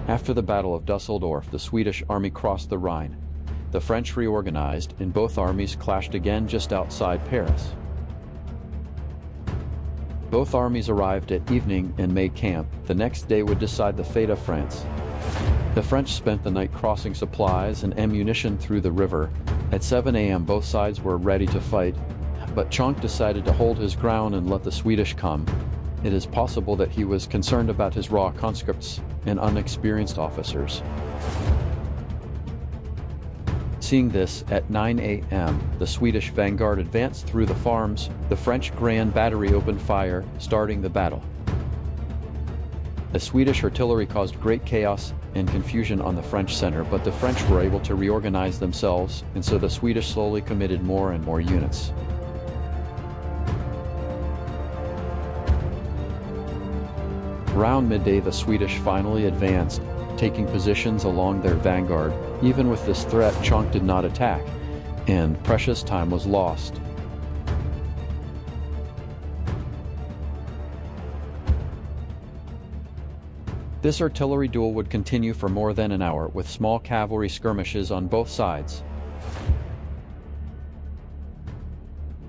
After the Battle of Dusseldorf, the Swedish army crossed the Rhine. The French reorganized, and both armies clashed again just outside Paris. Both armies arrived at evening and made camp. The next day would decide the fate of France. The French spent the night crossing supplies and ammunition through the river. At 7 a.m. both sides were ready to fight, but Chonk decided to hold his ground and let the Swedish come. It is possible that he was concerned about his raw conscripts and unexperienced officers. Seeing this, at 9 a.m., the Swedish vanguard advanced through the farms. The French Grand Battery opened fire, starting the battle. The Swedish artillery caused great chaos and confusion on the French center, but the French were able to reorganize themselves, and so the Swedish slowly committed more and more units. Around midday, the Swedish finally advanced, taking positions along their vanguard. Even with this threat, Chonk did not attack, and precious time was lost. This artillery duel would continue for more than an hour, with small cavalry skirmishes on both sides.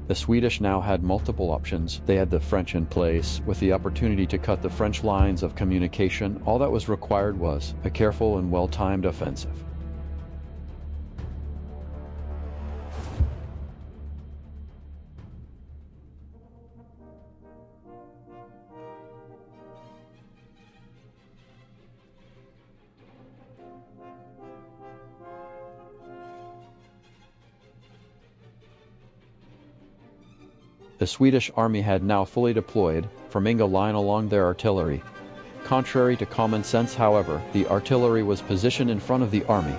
The Swedish now had multiple options. They had the French in place, with the opportunity to cut the French lines of communication. All that was required was a careful and well-timed offensive. The Swedish army had now fully deployed, forming a line along their artillery. Contrary to common sense, however, the artillery was positioned in front of the army.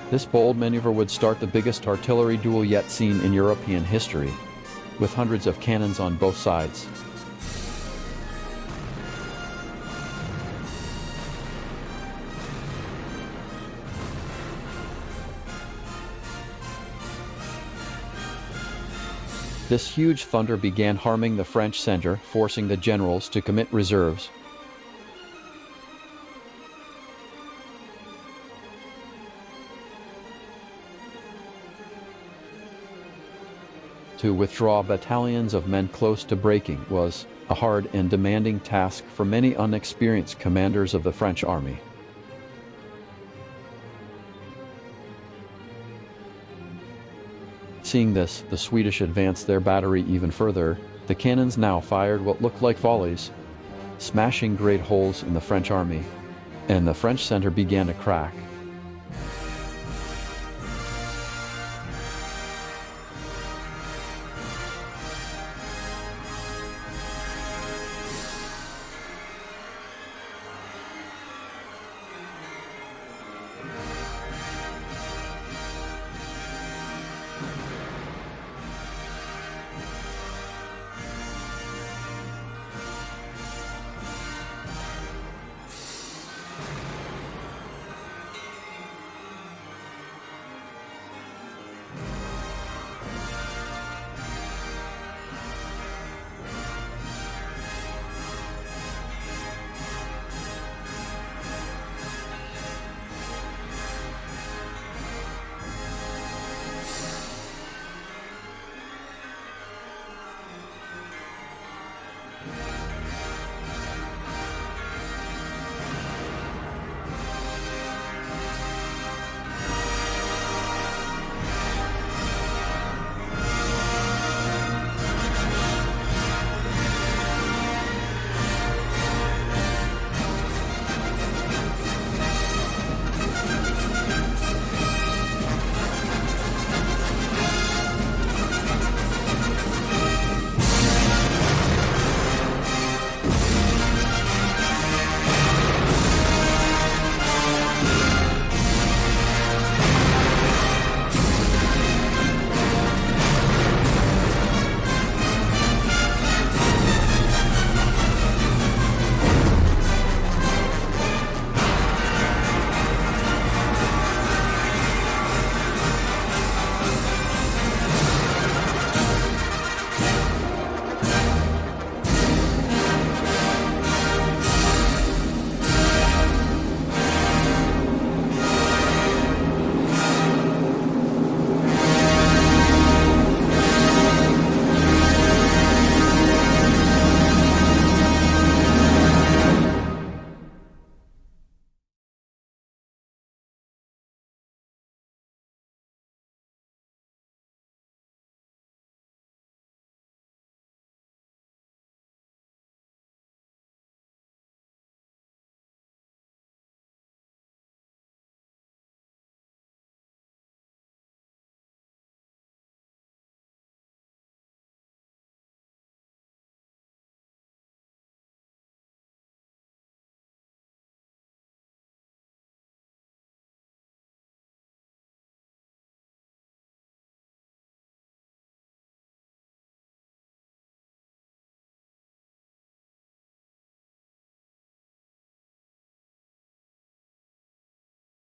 This bold maneuver would start the biggest artillery duel yet seen in European history, with hundreds of cannons on both sides. This huge thunder began harming the French center, forcing the generals to commit reserves. To withdraw battalions of men close to breaking was a hard and demanding task for many unexperienced commanders of the French army. Seeing this, the Swedish advanced their battery even further. The cannons now fired what looked like volleys, smashing great holes in the French army, and the French center began to crack.